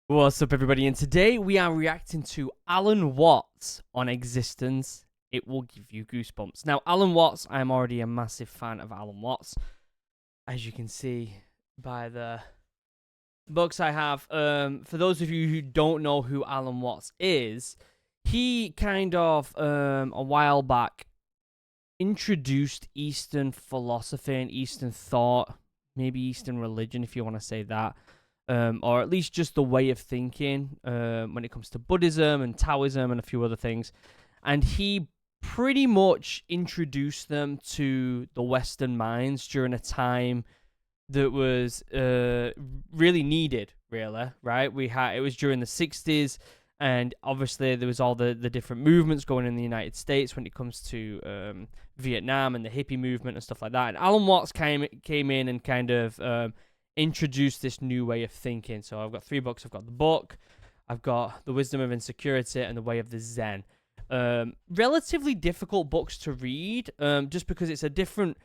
What's up, everybody? And today we are reacting to Alan Watts on Existence. It will give you goosebumps. Now, Alan Watts, I'm already a massive fan of Alan Watts, as you can see by the books I have. For those of you who don't know who Alan Watts is, he kind of, a while back, introduced Eastern philosophy and Eastern thought, maybe Eastern religion, if you want to say that. Or at least just the way of thinking when it comes to Buddhism and Taoism and a few other things. And he pretty much introduced them to the Western minds during a time that was really needed, really, right? It was during the 60s, and obviously there was all the different movements going in the United States when it comes to Vietnam and the hippie movement and stuff like that. And Alan Watts came in and kind of introduced this new way of thinking. So I've got 3 books. I've got the book, I've got The Wisdom of Insecurity, and The Way of the Zen. Relatively difficult books to read, just because it's a different...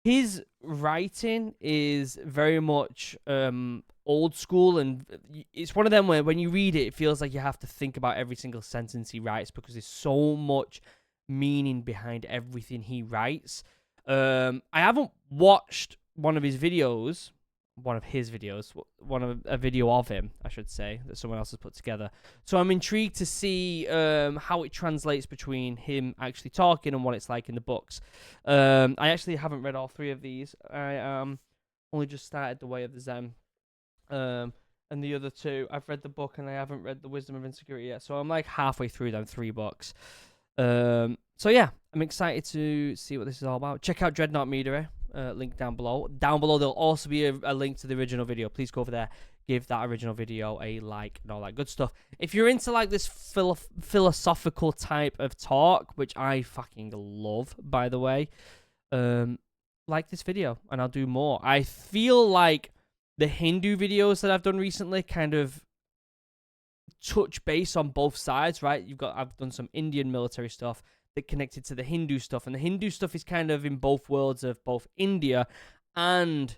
His writing is very much old school, and it's one of them where when you read it, it feels like you have to think about every single sentence he writes, because there's so much meaning behind everything he writes. I haven't watched one of his videos, a video of him, I should say, that someone else has put together. So I'm intrigued to see how it translates between him actually talking and what it's like in the books. I actually haven't read all 3 of these. I only just started The Way of the Zen. And the other 2, I've read the book and I haven't read The Wisdom of Insecurity yet. So I'm like halfway through them 3 books. So yeah, I'm excited to see what this is all about. Check out DREADNOUGHT MEADERY. Link down below. Down below, there'll also be a link to the original video. Please go over there, give that original video a like, and all that good stuff. If you're into like this philosophical type of talk, which I fucking love, by the way, like this video, and I'll do more. I feel like the Hindu videos that I've done recently kind of touch base on both sides, right? I've done some Indian military stuff that connected to the Hindu stuff, and the Hindu stuff is kind of in both worlds of both India and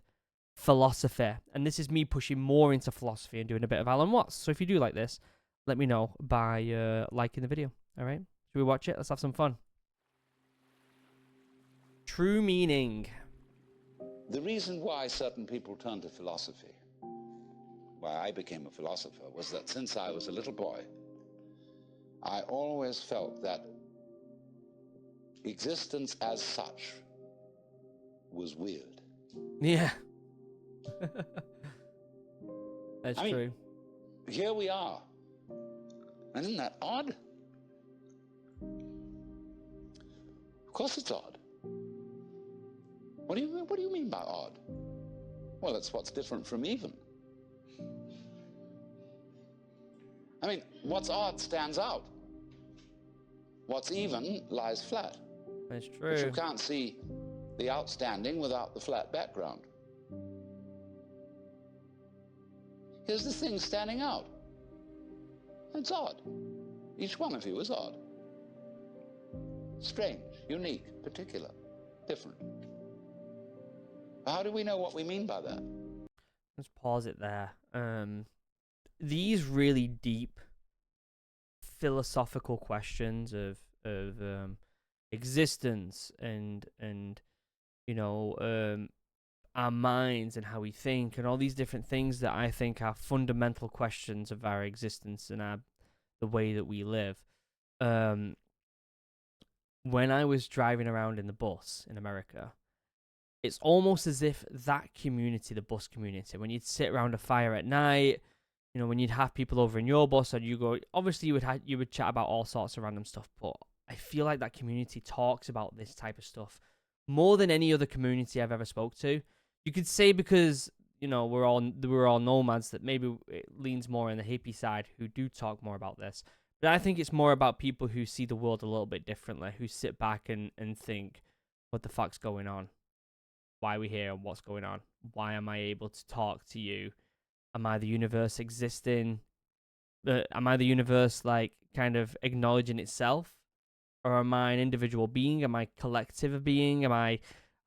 philosophy, and this is me pushing more into philosophy and doing a bit of Alan Watts. So if you do like this, let me know by liking the video. All right, should we watch it? Let's have some fun. True meaning. The reason why certain people turn to philosophy, why I became a philosopher, was that since I was a little boy, I always felt that existence as such was weird. Yeah. That's true. Mean, here we are. And isn't that odd? Of course it's odd. What do you mean by odd? Well, it's what's different from even. I mean, what's odd stands out. What's even lies flat. That's true. But you can't see the outstanding without the flat background. Here's the thing standing out. It's odd. Each one of you is odd. Strange, unique, particular, different. How do we know what we mean by that? Let's pause it there. These really deep philosophical questions of existence and you know, our minds and how we think and all these different things that I think are fundamental questions of our existence and the way that we live. When I was driving around in the bus in America, it's almost as if that community, the bus community, when you'd sit around a fire at night, you know, when you'd have people over in your bus, and you go, obviously you would chat about all sorts of random stuff, but I feel like that community talks about this type of stuff more than any other community I've ever spoke to. You could say because, you know, we're all nomads, that maybe it leans more on the hippie side, who do talk more about this. But I think it's more about people who see the world a little bit differently, who sit back and think, what the fuck's going on? Why are we here? What's going on? Why am I able to talk to you? Am I the universe existing? Am I the universe, like, kind of acknowledging itself? Or am I an individual being? Am I collective being? Am I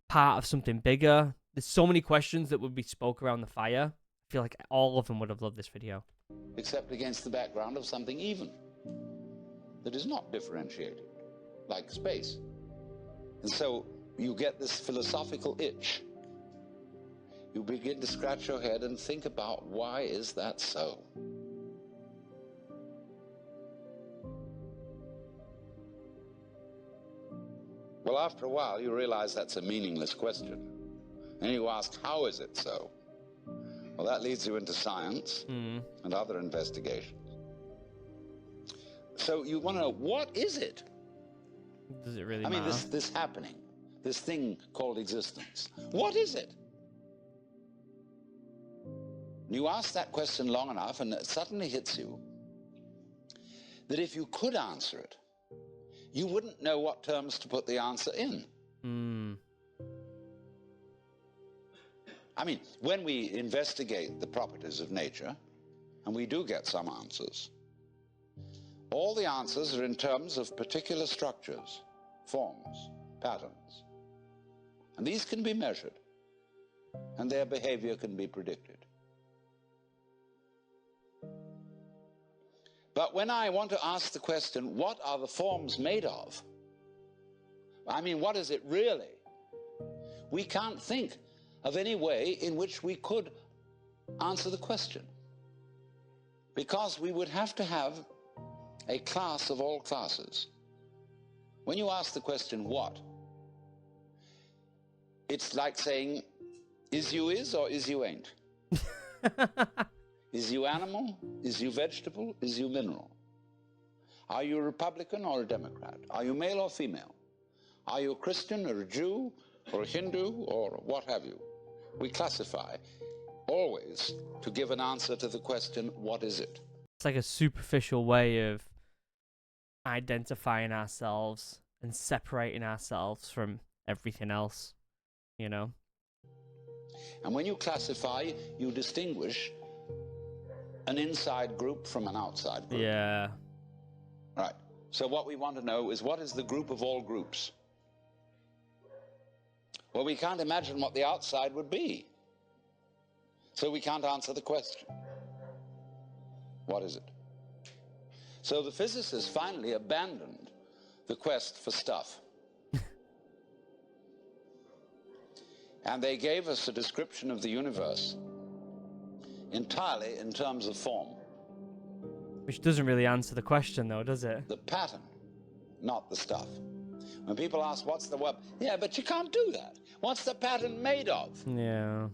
part of something bigger? There's so many questions that would be spoke around the fire. I feel like all of them would have loved this video. except against the background of something even that is not differentiated, like space. And so you get this philosophical itch. You begin to scratch your head and think about, why is that so? Well, after a while, you realize that's a meaningless question. And you ask, how is it so? Well, that leads you into science and other investigations. So you want to know, what is it? Does it really I mean, matter? this happening, this thing called existence. What is it? You ask that question long enough, and it suddenly hits you that if you could answer it, you wouldn't know what terms to put the answer in. I mean, when we investigate the properties of nature, and we do get some answers, all the answers are in terms of particular structures, forms, patterns. And these can be measured, and their behavior can be predicted. But when I want to ask the question, what are the forms made of? I mean, what is it really? We can't think of any way in which we could answer the question, because we would have to have a class of all classes. When you ask the question, what? It's like saying, is you is or is you ain't? Is you animal? Is you vegetable? Is you mineral? Are you a Republican or a Democrat? Are you male or female? Are you a Christian or a Jew or a Hindu or what have you? We classify always to give an answer to the question, what is it? It's like a superficial way of identifying ourselves and separating ourselves from everything else, you know? And when you classify, you distinguish an inside group from an outside group. Yeah. Right. So what we want to know is, what is the group of all groups? Well, we can't imagine what the outside would be. So we can't answer the question. What is it? So the physicists finally abandoned the quest for stuff. And they gave us a description of the universe entirely in terms of form. Which doesn't really answer the question, though, does it? The pattern, not the stuff. When people ask, what's the web? Yeah, but you can't do that. What's the pattern made of? Yeah.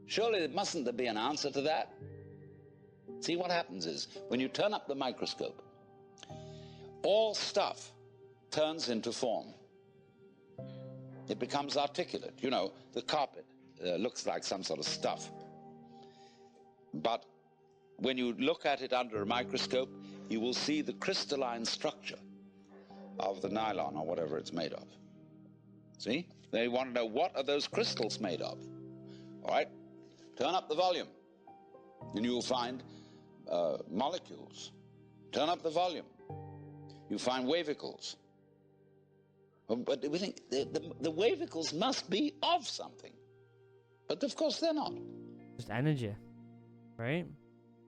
Surely mustn't there be an answer to that? See, what happens is, when you turn up the microscope, all stuff turns into form. It becomes articulate. You know, the carpet looks like some sort of stuff. But when you look at it under a microscope, you will see the crystalline structure of the nylon or whatever it's made of. See? They want to know, what are those crystals made of? All right? Turn up the volume, and you will find molecules. Turn up the volume. You find wavicles. But we think the wavicles must be of something. But of course they're not. Just energy, right?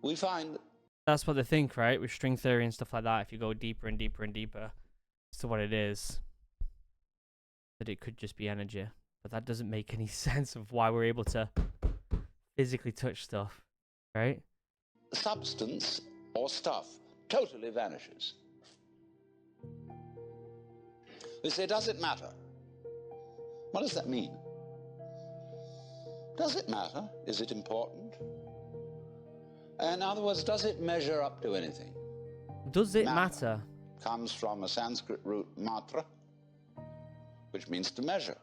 We find... That's what they think, right? With string theory and stuff like that, if you go deeper and deeper and deeper as to what it is, that it could just be energy. But that doesn't make any sense of why we're able to physically touch stuff, right? Substance or stuff totally vanishes. They say, does it matter? What does that mean? Does it matter? Is it important? In other words, does it measure up to anything? Does it matter? Comes from a Sanskrit root matra, which means to measure.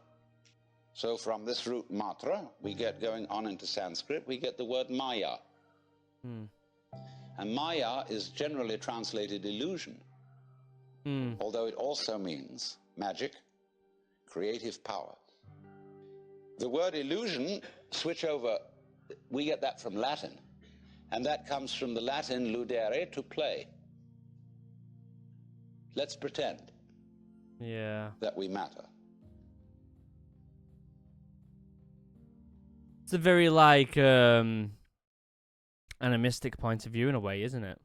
So from this root matra, we get, going on into Sanskrit, we get the word maya. And maya is generally translated illusion, although it also means magic, creative power. The word illusion, switch over, we get that from Latin, and that comes from the Latin ludere, to play. Let's pretend that we matter. It's a very, like, And a mystic point of view in a way, isn't it?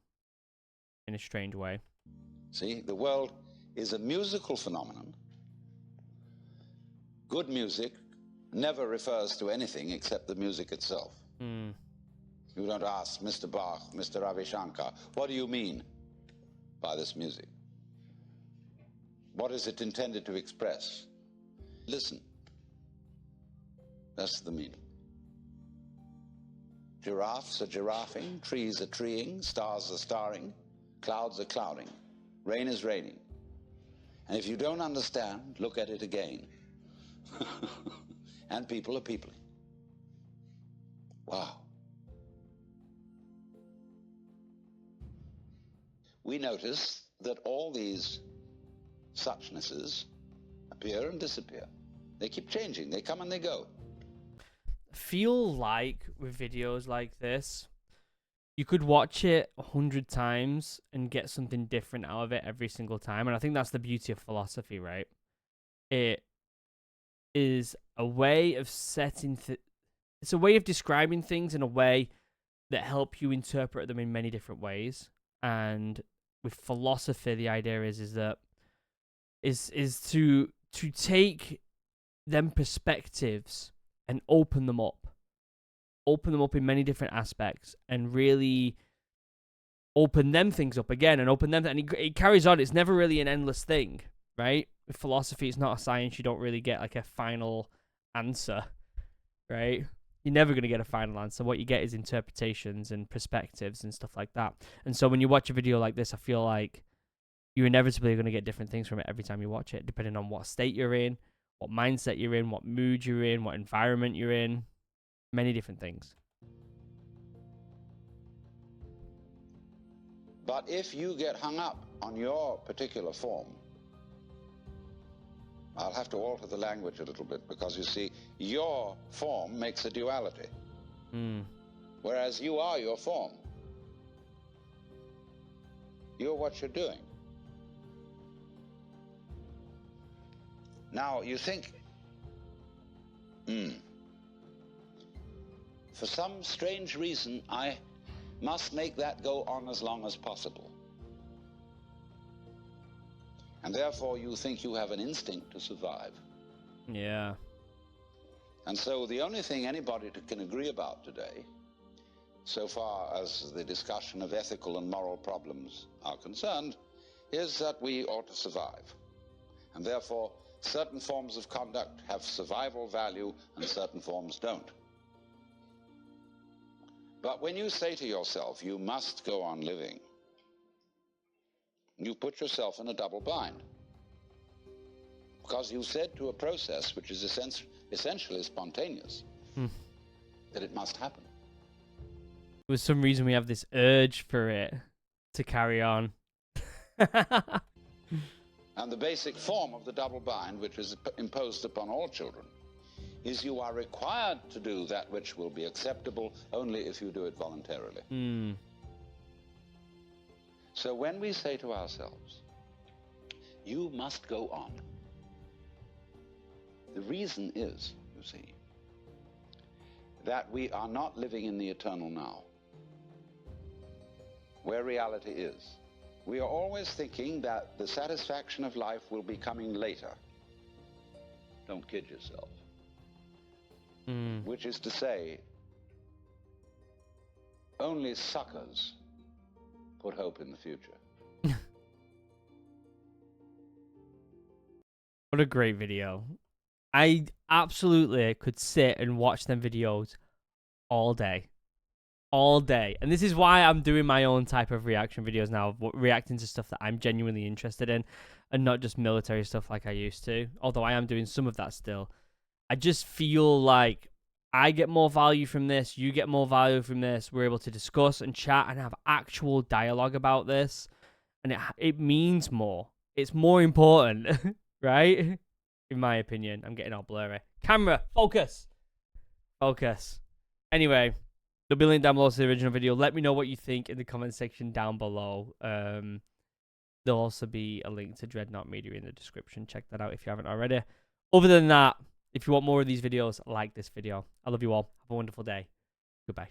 In a strange way. See, the world is a musical phenomenon. Good music never refers to anything except the music itself. Mm. You don't ask Mr. Bach, Mr. Ravi Shankar, what do you mean by this music? What is it intended to express? Listen. That's the meaning. Giraffes are giraffing, trees are treeing, stars are starring, clouds are clouding, rain is raining. And if you don't understand, look at it again. And people are peopling. Wow. We notice that all these suchnesses appear and disappear. They keep changing. They come and they go. Feel like with videos like this, you could watch it 100 times and get something different out of it every single time. And I think that's the beauty of philosophy, right? It is a way of it's a way of describing things in a way that help you interpret them in many different ways. And with philosophy, the idea is that is to take them perspectives and open them up in many different aspects, and really open them things up again, and open them, and it carries on. It's never really an endless thing, right? With philosophy, it's not a science. You don't really get like a final answer, right? You're never going to get a final answer. What you get is interpretations and perspectives and stuff like that. And so when you watch a video like this, I feel like you're inevitably going to get different things from it every time you watch it, depending on what state you're in, what mindset you're in, what mood you're in, what environment you're in. Many different things. But if you get hung up on your particular form, I'll have to alter the language a little bit, because you see, your form makes a duality. Whereas you are your form. You're what you're doing. Now, you think, for some strange reason, I must make that go on as long as possible. And therefore, you think you have an instinct to survive. Yeah. And so the only thing anybody can agree about today, so far as the discussion of ethical and moral problems are concerned, is that we ought to survive. And therefore, certain forms of conduct have survival value and certain forms don't. But when you say to yourself, you must go on living, you put yourself in a double bind. Because you said to a process which is essentially spontaneous, that it must happen. For some reason, we have this urge for it to carry on. And the basic form of the double bind, which is imposed upon all children, is you are required to do that which will be acceptable only if you do it voluntarily. So when we say to ourselves, you must go on, the reason is, you see, that we are not living in the eternal now, where reality is. We are always thinking that the satisfaction of life will be coming later. Don't kid yourself. Which is to say, only suckers put hope in the future. What a great video. I absolutely could sit and watch them videos all day. All day. And this is why I'm doing my own type of reaction videos now, reacting to stuff that I'm genuinely interested in, and not just military stuff like I used to, although I am doing some of that still. I just feel like I get more value from this, you get more value from this, we're able to discuss and chat and have actual dialogue about this, and it means more. It's more important, right? In my opinion. I'm getting all blurry. Camera, focus! Focus. Anyway, there'll be a link down below to the original video. Let me know what you think in the comment section down below. There'll also be a link to DREADNOUGHT MEADERY in the description. Check that out if you haven't already. Other than that, if you want more of these videos, like this video. I love you all. Have a wonderful day. Goodbye.